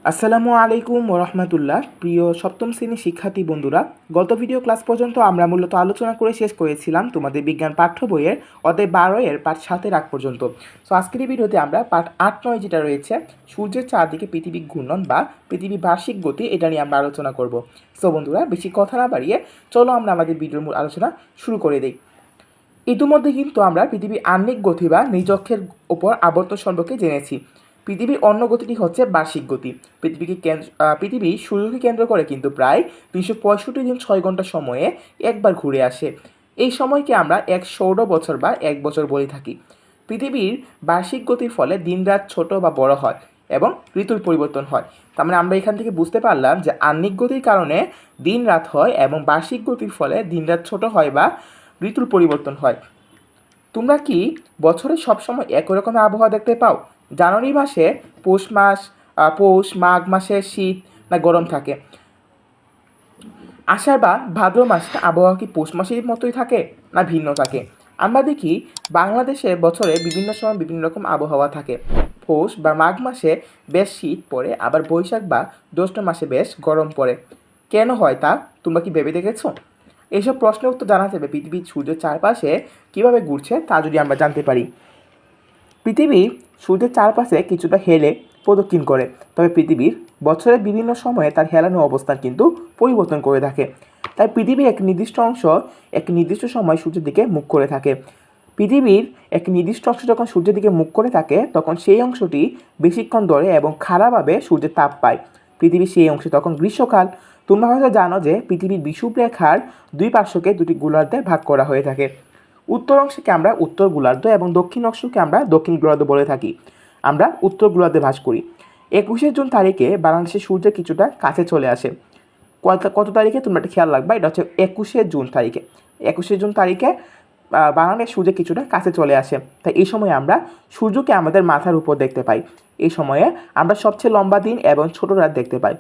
আসসালামু আলাইকুম ওরহমতুল্লাহ। প্রিয় সপ্তম শ্রেণীর শিক্ষার্থী বন্ধুরা, গত ভিডিও ক্লাস পর্যন্ত আমরা মূলত আলোচনা করে শেষ করেছিলাম তোমাদের বিজ্ঞান পাঠ্য বইয়ের অধ্যায় 12 এর পাঠ 7 আগ পর্যন্ত। সো আজকের এই ভিডিওতে আমরা পাঠ 8-9 যেটা রয়েছে সূর্যের চারদিকে পৃথিবীর ঘূর্ণন বা পৃথিবীর বার্ষিক গতি, এটা নিয়ে আমরা আলোচনা করব। সো বন্ধুরা, বেশি কথা না বাড়িয়ে চলো আমরা আমাদের ভিডিওর মূল আলোচনা শুরু করে দিই। ইতিমধ্যে কিন্তু আমরা পৃথিবীর আহ্নিক গতি বা নিরক্ষের ওপর আবর্তন সম্পর্কে জেনেছি। পৃথিবীর অন্য গতিটি হচ্ছে বার্ষিক গতি। পৃথিবী সূর্যকে কেন্দ্র করে কিন্তু প্রায় 365 দিন 6 ঘন্টা সময়ে একবার ঘুরে আসে। এই সময়কে আমরা এক সৌর বছর বা 1 বছর বলে থাকি। পৃথিবীর বার্ষিক গতির ফলে দিনরাত ছোট বা বড় হয় এবং ঋতুর পরিবর্তন হয়। তার মানে আমরা এখান থেকে বুঝতে পারলাম যে আহ্নিক গতির কারণে দিন রাত হয় এবং বার্ষিক গতির ফলে দিনরাত ছোট হয় বা ঋতুর পরিবর্তন হয়। তোমরা কি বছরে সবসময় একই রকমের আবহাওয়া দেখতে পাও? জানুয়ারি মাসে পৌষ মাঘ মাসে শীত না গরম থাকে? আষাঢ় বা ভাদ্র মাসে আবহাওয়া কি পৌষ মাসের মতোই থাকে না ভিন্ন থাকে? আমরা দেখি বাংলাদেশে বছরে বিভিন্ন সময় বিভিন্ন রকম আবহাওয়া থাকে। পৌষ বা মাঘ মাসে বেশ শীত পড়ে, আবার বৈশাখ বা জ্যৈষ্ঠ মাসে বেশ গরম পড়ে। কেন হয় তা তোমরা কি ভেবে দেখেছো? এইসব প্রশ্নের উত্তর জানা যাবে পৃথিবীর সূর্যের চারপাশে কীভাবে ঘুরছে তা যদি আমরা জানতে পারি। পৃথিবী সূর্যের চারপাশে কিছুটা হেলে প্রদক্ষিণ করে, তবে পৃথিবীর বছরের বিভিন্ন সময়ে তার হেলানো অবস্থান কিন্তু পরিবর্তন করে থাকে। তাই পৃথিবীর এক নির্দিষ্ট অংশ এক নির্দিষ্ট সময় সূর্যের দিকে মুখ করে থাকে। পৃথিবীর এক নির্দিষ্ট অংশ যখন সূর্যের দিকে মুখ করে থাকে তখন সেই অংশটি বেশিক্ষণ ধরে এবং খাড়াভাবে সূর্যের তাপ পায়। পৃথিবীর সেই অংশে তখন গ্রীষ্মকাল। তোমরা হয়তো জানো যে পৃথিবীর বিষুবরেখার দুই পার্শ্বকে দুটি গোলার্ধে ভাগ করা হয়ে থাকে। উত্তর অংশকে আমরা উত্তর গোলার্ধ এবং দক্ষিণ অংশকে আমরা দক্ষিণ গোলার্ধ বলে থাকি। আমরা উত্তর গোলার্ধে বাস করি। 21শে জুন তারিখে বাংলাদেশের সূর্য কিছুটা কাছে চলে আসে। কত তারিখে তোমরা একটা খেয়াল রাখবা, এটা হচ্ছে 21শে জুন তারিখে। 21শে জুন তারিখে বাংলাদেশ সূর্য কিছুটা কাছে চলে আসে। তাই এই সময় আমরা সূর্যকে আমাদের মাথার উপর দেখতে পাই। এই সময়ে আমরা সবচেয়ে লম্বা দিন এবং ছোট রাত দেখতে পাই।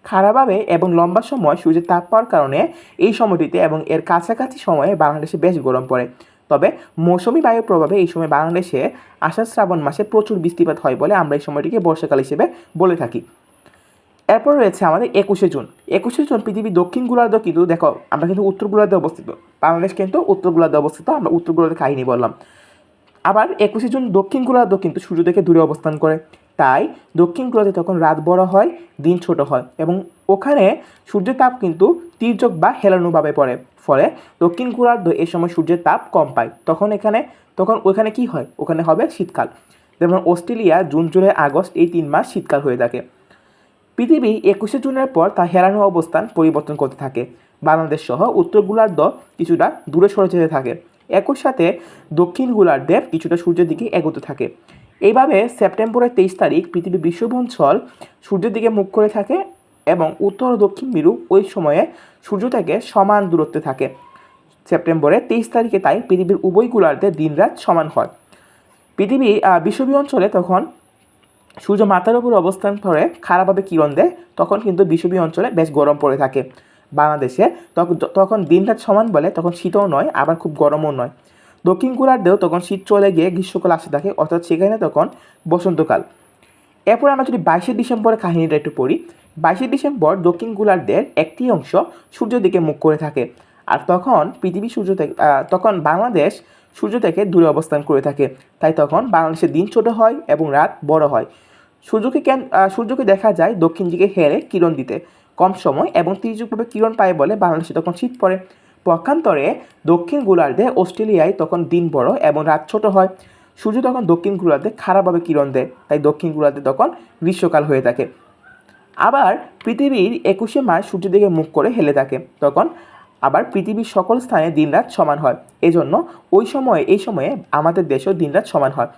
খাড়াভাবে এবং লম্বা সময় সূর্যের তাপ পাওয়ার কারণে এই সময়টিতে এবং এর কাছাকাছি সময়ে বাংলাদেশে বেশ গরম পড়ে। তবে মৌসুমি বায়ুর প্রভাবে এই সময় বাংলাদেশে আষাঢ় শ্রাবণ মাসে প্রচুর বৃষ্টিপাত হয় বলে আমরা এই সময়টিকে বর্ষাকাল হিসেবে বলে থাকি। এরপর রয়েছে আমাদের 21শে জুন। 21শে জুন পৃথিবীর দক্ষিণ গোলার্ধ কিন্তু দেখো আমরা কিন্তু উত্তর গোলার্ধে অবস্থিত। বাংলাদেশ কিন্তু উত্তর গোলার্ধে অবস্থিত। আমরা উত্তর গোলার্ধের কাহিনী বললাম। আবার 21শে জুন দক্ষিণ গোলার্ধ কিন্তু সূর্য থেকে দূরে অবস্থান করে। তাই দক্ষিণ গোলার্ধে তখন রাত বড় হয়, দিন ছোট হয় এবং ওখানে সূর্যের তাপ কিন্তু তির্যক বা হেলানোভাবে পড়ে। ফলে দক্ষিণ গোলার্ধ এই সময় সূর্যের তাপ কম পায়। তখন ওখানে কি হয়? ওখানে হবে শীতকাল। যেমন অস্ট্রেলিয়া জুন জুলাই আগস্ট এই 3 মাস শীতকাল হয়ে থাকে। পৃথিবী 21শে জুনের পর তার হেলানো অবস্থান পরিবর্তন করতে থাকে। বাংলাদেশ সহ উত্তর গোলার্ধ কিছুটা দূরে সরে যেতে থাকে। একই সাথে দক্ষিণ গোলার্ধে কিছুটা সূর্যের দিকে এগোতে থাকে। এইভাবে সেপ্টেম্বরের 23 তারিখ পৃথিবীর বিষুব অঞ্চল সূর্যের দিকে মুখ করে থাকে এবং উত্তর ও দক্ষিণ মেরু ওই সময়ে সূর্য থেকে সমান দূরত্বে থাকে। সেপ্টেম্বরের 23 তারিখে তাই পৃথিবীর উভয় গোলার্ধে দিনরাত সমান হয়। পৃথিবী বিষুবীয় অঞ্চলে তখন সূর্য মাথার উপর অবস্থান করে খারাপভাবে কিরণ দেয়, তখন কিন্তু বিষুবীয় অঞ্চলে বেশ গরম পড়ে থাকে। বাংলাদেশে তখন দিনরাত সমান বলে তখন শীতও নয় আবার খুব গরমও নয়। দক্ষিণ গোলার্ধেও তখন শীত চলে গিয়ে গ্রীষ্মকাল আসতে থাকে, অর্থাৎ সেখানে তখন বসন্তকাল। এরপর আমরা যদি 22শে ডিসেম্বরের কাহিনীটা একটু পড়ি। 22শে ডিসেম্বর দক্ষিণ গোলার্ধের একটি অংশ সূর্যের দিকে মুখ করে থাকে আর তখন বাংলাদেশ সূর্য থেকে দূরে অবস্থান করে থাকে। তাই তখন বাংলাদেশের দিন ছোট হয় এবং রাত বড় হয়। সূর্যকে দেখা যায় দক্ষিণ দিকে হেলে কিরণ দিতে কম সময় এবং তির্যকভাবে কিরণ পায় বলে বাংলাদেশে তখন শীত পড়ে। পক্ষান্তরে দক্ষিণ গোলার্ধে অস্ট্রেলিয়ায় তখন দিন বড় এবং রাত ছোট হয়। সূর্য তখন দক্ষিণ গোলার্ধে খারাপভাবে কিরণ দেয়, তাই দক্ষিণ গোলার্ধে তখন গ্রীষ্মকাল হয়ে থাকে। আবার পৃথিবীর 21শে মার্চ সূর্যের দিকে মুখ করে হেলে থাকে, তখন আবার পৃথিবীর সকল স্থানে দিনরাত সমান হয়। এজন্য এই সময়ে আমাদের দেশেও দিনরাত সমান হয়।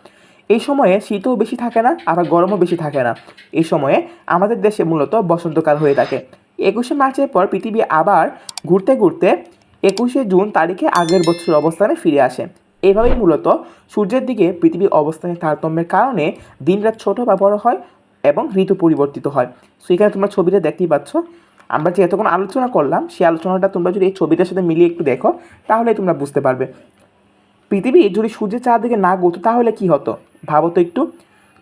এই সময়ে শীতও বেশি থাকে না আবার গরমও বেশি থাকে না। এই সময়ে আমাদের দেশে মূলত বসন্তকাল হয়ে থাকে। 21শে মার্চের পর পৃথিবী আবার ঘুরতে ঘুরতে 21শে জুন তারিখে আগের বছর অবস্থানে ফিরে আসে। এইভাবেই মূলত সূর্যের দিকে পৃথিবীর অবস্থানের তারতম্যের কারণে দিনরাত ছোট বা বড় হয় এবং ঋতু পরিবর্তিত হয়। সো এখানে তোমরা ছবিটা দেখতেই পাচ্ছ। আমরা যে এতক্ষণ আলোচনা করলাম সেই আলোচনাটা তোমরা যদি এই ছবিটার সাথে মিলিয়ে একটু দেখো তাহলে তোমরা বুঝতে পারবে। পৃথিবী যদি সূর্যের চারদিকে না ঘুরতো তাহলে কি হতো ভাবো তো একটু।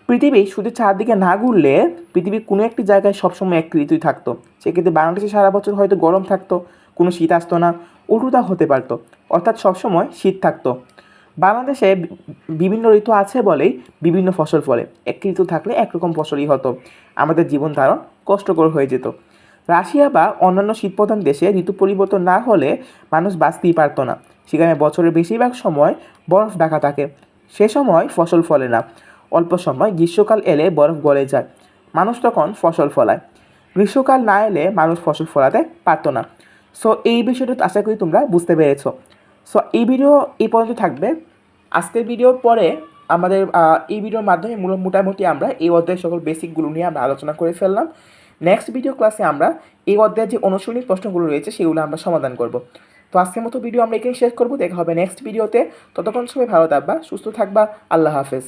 পৃথিবী শুধু চারদিকে না ঘুরলে পৃথিবীর কোনো একটি জায়গায় সবসময় এক ঋতুই থাকতো। সেক্ষেত্রে বাংলাদেশে সারা বছর হয়তো গরম থাকতো, কোনো শীত আসতো না, উল্টোটা হতে পারতো, অর্থাৎ সবসময় শীত থাকতো। বাংলাদেশে বিভিন্ন ঋতু আছে বলেই বিভিন্ন ফসল ফলে। এক ঋতু থাকলে একরকম ফসলই হতো, আমাদের জীবন ধারণ কষ্টকর হয়ে যেত। রাশিয়া বা অন্যান্য শীতপ্রধান দেশে ঋতু পরিবর্তন না হলে মানুষ বাঁচতেই পারতো না। সেখানে বছরের বেশিরভাগ সময় বরফ ঢাকা থাকে, সে সময় ফসল ফলে না। অল্প সময় গ্রীষ্মকাল এলে বরফ গলে যায়, মানুষ তখন ফসল ফলায়। গ্রীষ্মকাল না এলে মানুষ ফসল ফলাতে পারতো না। সো এই বিষয়টা আশা করি তোমরা বুঝতে পেরেছো। সো এই ভিডিও এই পর্যন্ত থাকবে। আজকের ভিডিওর পরে আমাদের এই ভিডিওর মাধ্যমে মোটামুটি আমরা এই অধ্যায়ের সকল বেসিকগুলো নিয়ে আমরা আলোচনা করে ফেললাম। নেক্সট ভিডিও ক্লাসে আমরা এই অধ্যায়ের যে অনুশীলনী প্রশ্নগুলো রয়েছে সেগুলো আমরা সমাধান করব। তো আজকের মতো ভিডিও আমরা এখানে শেষ করবো। দেখা হবে নেক্সট ভিডিওতে। ততক্ষণ সবাই ভালো থাকবা, সুস্থ থাকবা। আল্লাহ হাফেজ।